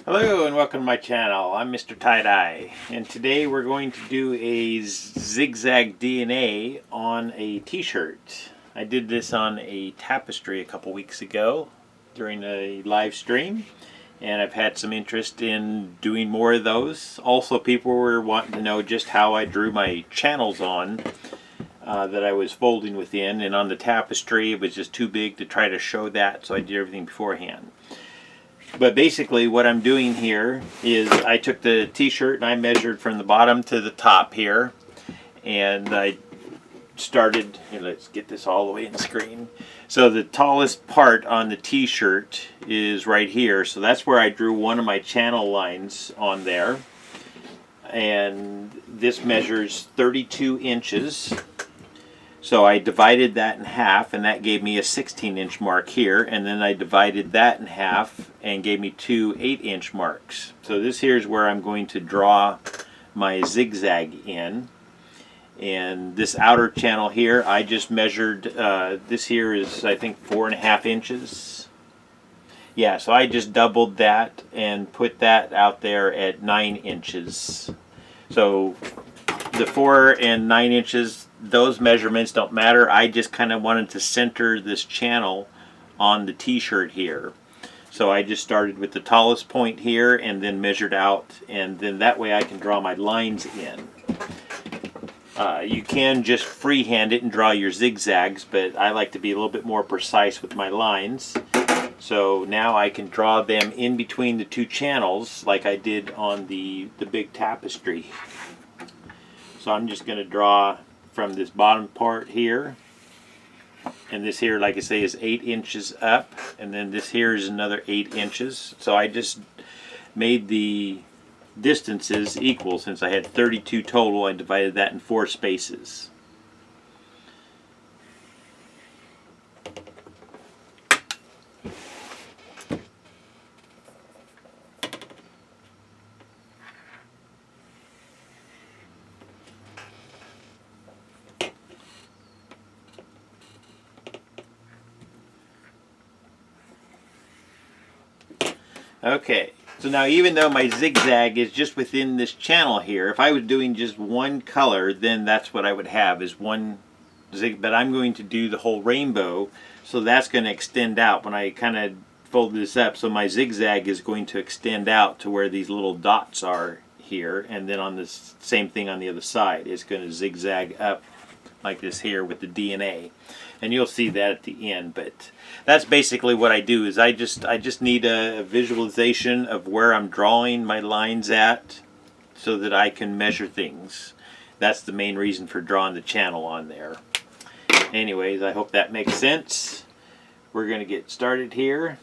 Hello and welcome to my channel. I'm MrTieDye, and today we're going to do a zigzag DNA on a t-shirt. I did this on a tapestry a couple weeks ago during a live stream, and I've had some interest in doing more of those. Also, people were wanting to know just how I drew my channels on that I was folding within, and on the tapestry it was just too big to try to show that, so I did everything beforehand. But basically what I'm doing here is I took the t-shirt and I measured from the bottom to the top here, and I started, let's get this all the way in the screen. So the tallest part on the t-shirt is right here, so that's where I drew one of my channel lines on there, and this measures 32 inches. So I divided that in half, and that gave me a 16-inch mark here, and then I divided that in half and gave me two 8-inch marks. So this here is where I'm going to draw my zigzag in. And this outer channel here, I just measured, this here is I think 4.5 inches. Yeah, so I just doubled that and put that out there at 9 inches. So the 4 and 9 inches, those measurements don't matter. I just kind of wanted to center this channel on the t-shirt here. So I just started with the tallest point here and then measured out, and then that way I can draw my lines in. You can just freehand it and draw your zigzags, but I like to be a little bit more precise with my lines. So now I can draw them in between the two channels like I did on the big tapestry. So I'm just going to draw from this bottom part here, and this here, like I say, is 8 inches up, and then this here is another 8 inches. So I just made the distances equal. Since I had 32 total, I divided that in 4 spaces. Okay, so now even though my zigzag is just within this channel here, if I was doing just one color, then that's what I would have, is one zig, but I'm going to do the whole rainbow, so that's going to extend out when I kind of fold this up. So my zigzag is going to extend out to where these little dots are here, and then on this same thing on the other side, it's going to zigzag up like this here with the DNA. And you'll see that at the end, but that's basically what I do. Is I just need a visualization of where I'm drawing my lines at, so that I can measure things. That's the main reason for drawing the channel on there. Anyways, I hope that makes sense. We're going to get started here.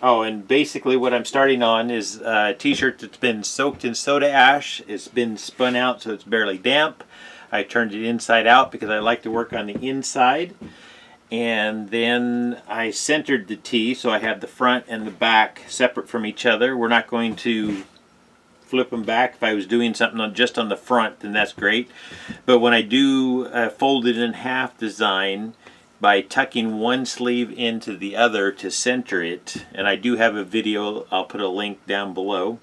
Oh, and basically what I'm starting on is a t-shirt that's been soaked in soda ash. It's been spun out so it's barely damp. I turned it inside out because I like to work on the inside. And then I centered the T, so I have the front and the back separate from each other. We're not going to flip them back. If I was doing something just on the front, then that's great. But when I do fold it in half design, by tucking one sleeve into the other to center it, and I do have a video, I'll put a link down below.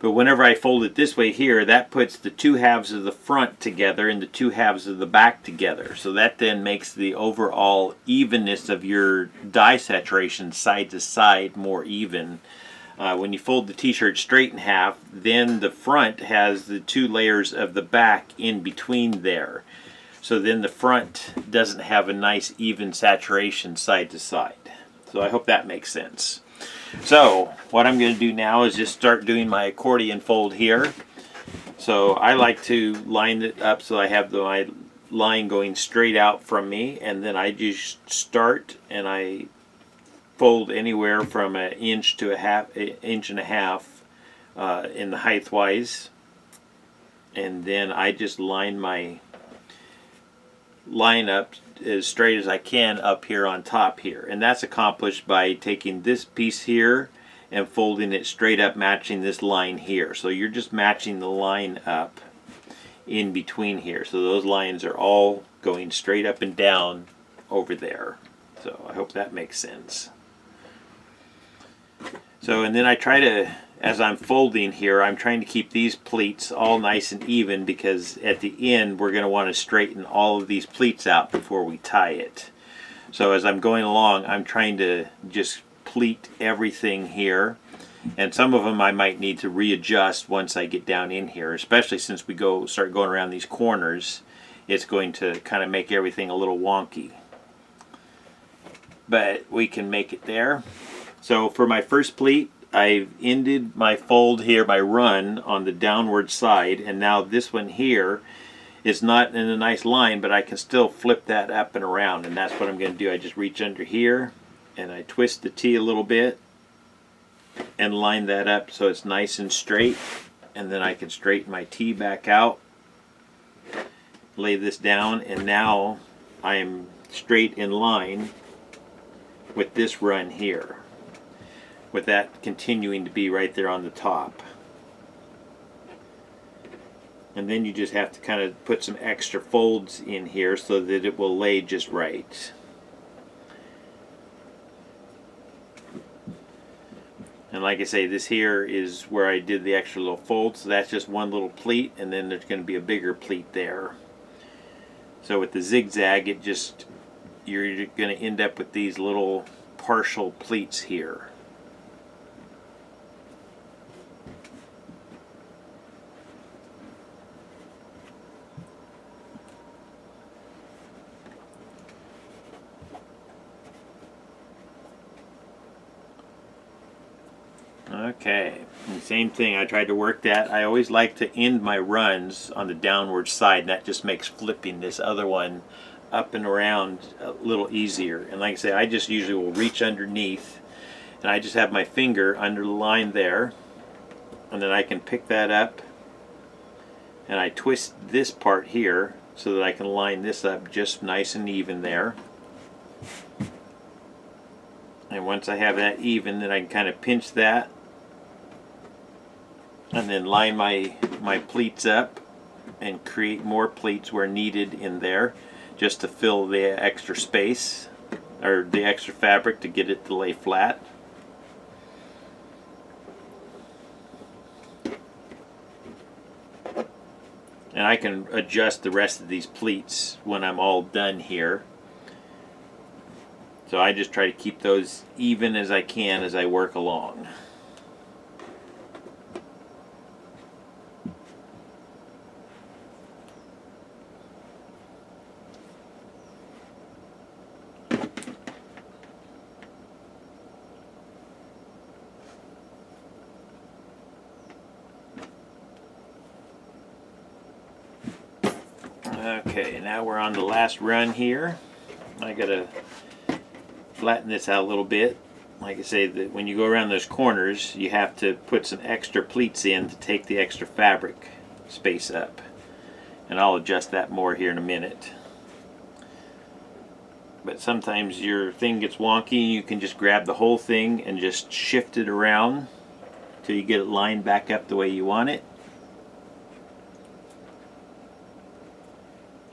But whenever I fold it this way here, that puts the two halves of the front together and the two halves of the back together. So that then makes the overall evenness of your dye saturation side to side more even. When you fold the t-shirt straight in half, then the front has the two layers of the back in between there. So then the front doesn't have a nice even saturation side to side. So I hope that makes sense. So what I'm going to do now is just start doing my accordion fold here. So I like to line it up so I have my line going straight out from me, and then I just start and I fold anywhere from an inch to an inch and a half in the height wise, and then I just line my line up as straight as I can up here on top here, and that's accomplished by taking this piece here and folding it straight up, matching this line here. So you're just matching the line up in between here, so those lines are all going straight up and down over there. So I hope that makes sense. So, and then I try to as I'm folding here, I'm trying to keep these pleats all nice and even, because at the end we're going to want to straighten all of these pleats out before we tie it. So as I'm going along, I'm trying to just pleat everything here, and some of them I might need to readjust once I get down in here, especially since we start going around these corners. It's going to kind of make everything a little wonky, but we can make it there. So for my first pleat, I've ended my fold here, my run on the downward side, and now this one here is not in a nice line, but I can still flip that up and around, and that's what I'm going to do. I just reach under here and I twist the T a little bit and line that up so it's nice and straight, and then I can straighten my T back out, lay this down, and now I'm straight in line with this run here, with that continuing to be right there on the top. And then you just have to kind of put some extra folds in here so that it will lay just right. And like I say, this here is where I did the extra little folds, so that's just one little pleat, and then there's going to be a bigger pleat there. So with the zigzag, you're going to end up with these little partial pleats here. Okay, and same thing, I tried to work that. I always like to end my runs on the downward side, and that just makes flipping this other one up and around a little easier. And like I say, I just usually will reach underneath, and I just have my finger under the line there, and then I can pick that up, and I twist this part here so that I can line this up just nice and even there. And once I have that even, then I can kind of pinch that and then line my pleats up and create more pleats where needed in there, just to fill the extra space or the extra fabric to get it to lay flat. And I can adjust the rest of these pleats when I'm all done here. So I just try to keep those even as I can as I work along. Okay, now we're on the last run here. I gotta flatten this out a little bit. Like I say, that when you go around those corners, you have to put some extra pleats in to take the extra fabric space up. And I'll adjust that more here in a minute. But sometimes your thing gets wonky and you can just grab the whole thing and just shift it around till you get it lined back up the way you want it.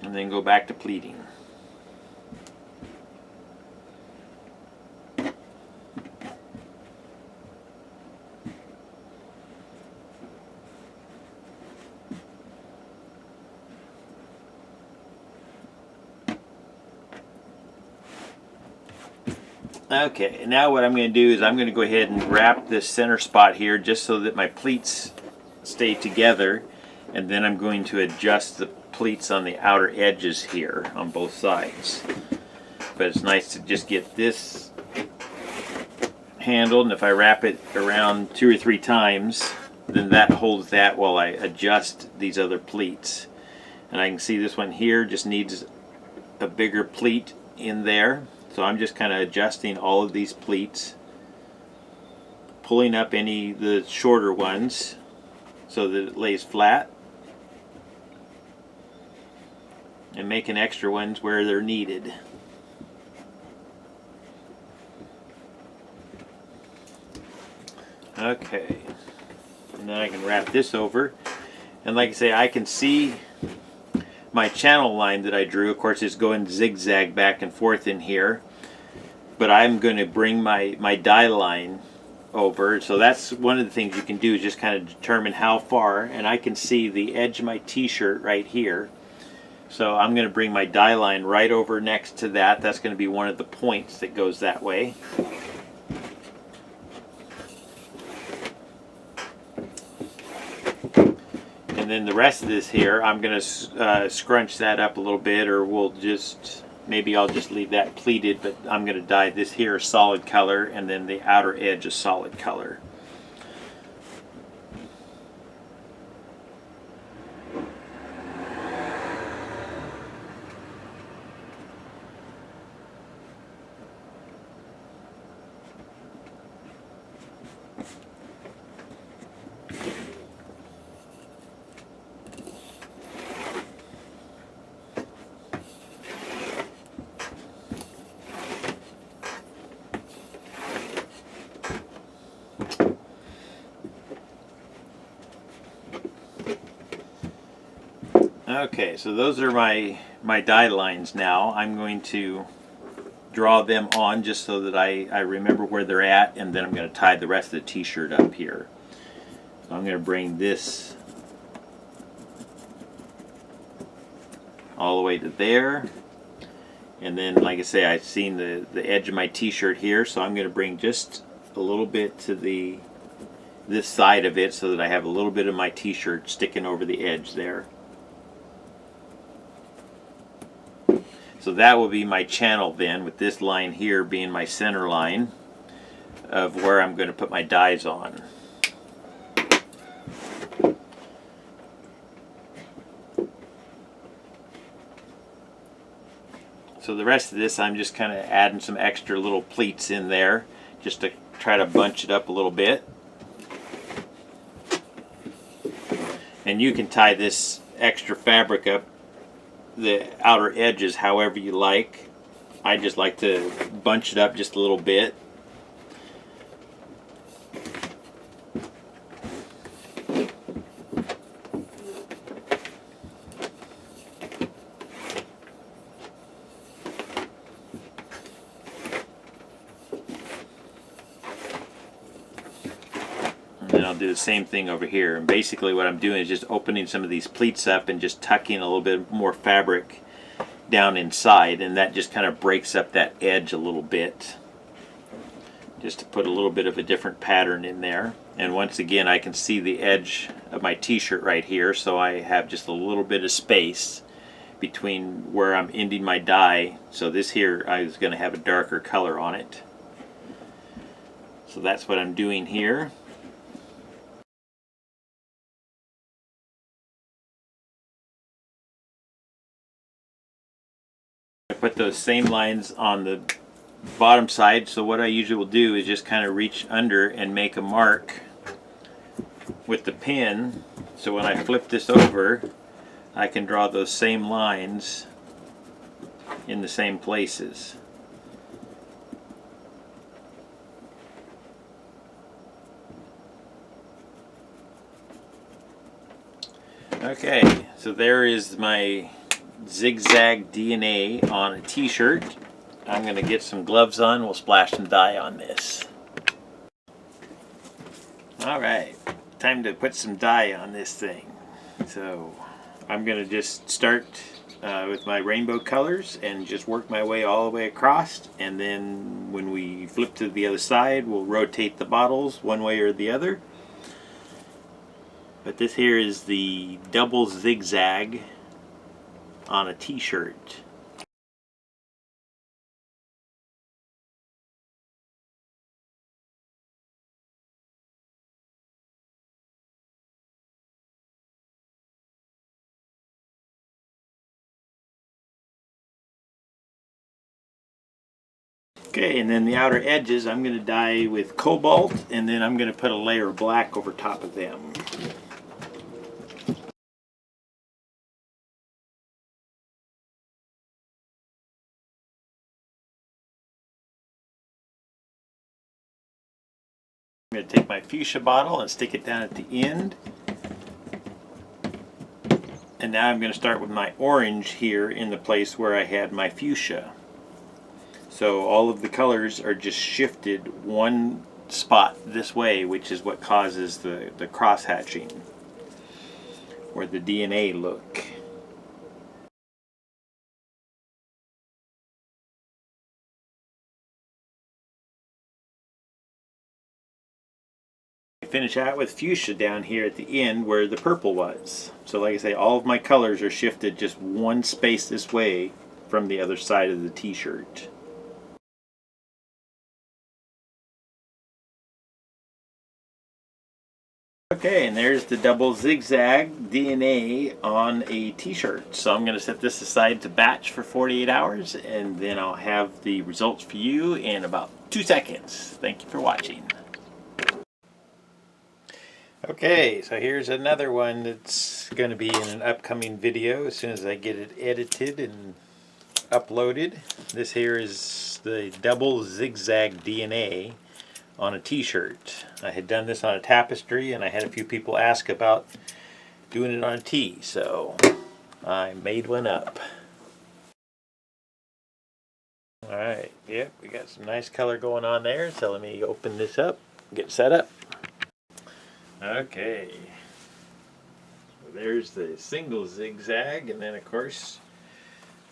And then go back to pleating. Okay, now what I'm going to do is I'm going to go ahead and wrap this center spot here just so that my pleats stay together, and then I'm going to adjust the pleats on the outer edges here on both sides. But it's nice to just get this handled, and if I wrap it around 2 or 3 times, then that holds that while I adjust these other pleats. And I can see this one here just needs a bigger pleat in there. So I'm just kind of adjusting all of these pleats, pulling up any of the shorter ones so that it lays flat, and making extra ones where they're needed. Okay, and then I can wrap this over, and like I say, I can see my channel line that I drew. Of course, it's going zigzag back and forth in here, but I'm going to bring my die line over. So that's one of the things you can do, is just kind of determine how far. And I can see the edge of my t-shirt right here. So I'm going to bring my dye line right over next to that. That's going to be one of the points that goes that way. And then the rest of this here, I'm going to scrunch that up a little bit, or we'll just, maybe I'll just leave that pleated, but I'm going to dye this here a solid color, and then the outer edge a solid color. Okay, so those are my dye lines now. I'm going to draw them on just so that I remember where they're at, and then I'm going to tie the rest of the t-shirt up here. So I'm going to bring this all the way to there, and then, like I say, I've seen the edge of my t-shirt here, so I'm going to bring just a little bit to this side of it so that I have a little bit of my t-shirt sticking over the edge there. So that will be my channel then, with this line here being my center line of where I'm going to put my dyes on. So the rest of this, I'm just kind of adding some extra little pleats in there just to try to bunch it up a little bit. And you can tie this extra fabric up the outer edges however you like. I just like to bunch it up just a little bit. And then I'll do the same thing over here. And basically what I'm doing is just opening some of these pleats up and just tucking a little bit more fabric down inside, and that just kind of breaks up that edge a little bit, just to put a little bit of a different pattern in there. And once again, I can see the edge of my t-shirt right here, so I have just a little bit of space between where I'm ending my dye. So this here, I was going to have a darker color on it. So that's what I'm doing here. I put those same lines on the bottom side, so what I usually will do is just kind of reach under and make a mark with the pen, so when I flip this over I can draw those same lines in the same places. Okay, so there is my ZigZag DNA on a t-shirt. I'm going to get some gloves on. We'll splash some dye on this. Alright, time to put some dye on this thing. So I'm going to just start with my rainbow colors and just work my way all the way across, and then when we flip to the other side we'll rotate the bottles one way or the other. But this here is the double zigzag on a t-shirt. Okay, and then the outer edges I'm going to dye with cobalt, and then I'm going to put a layer of black over top of them. I'm going to take my fuchsia bottle and stick it down at the end. And now I'm going to start with my orange here in the place where I had my fuchsia. So all of the colors are just shifted one spot this way, which is what causes the cross hatching or the DNA look. Finish out with fuchsia down here at the end where the purple was. So like I say, all of my colors are shifted just one space this way from the other side of the t-shirt. Okay, and there's the double zigzag DNA on a t-shirt. So I'm going to set this aside to batch for 48 hours and then I'll have the results for you in about 2 seconds. Thank you for watching. Okay, so here's another one that's going to be in an upcoming video as soon as I get it edited and uploaded. This here is the double zigzag DNA on a t-shirt. I had done this on a tapestry and I had a few people ask about doing it on a tee, so I made one up. Alright, yep, we got some nice color going on there, so let me open this up, get set up. Okay, so there's the single zigzag, and then of course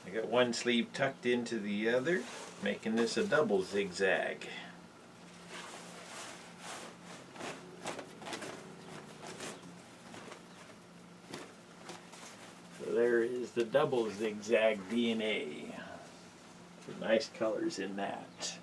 I got one sleeve tucked into the other, making this a double zigzag. So there is the double zigzag DNA. Some nice colors in that.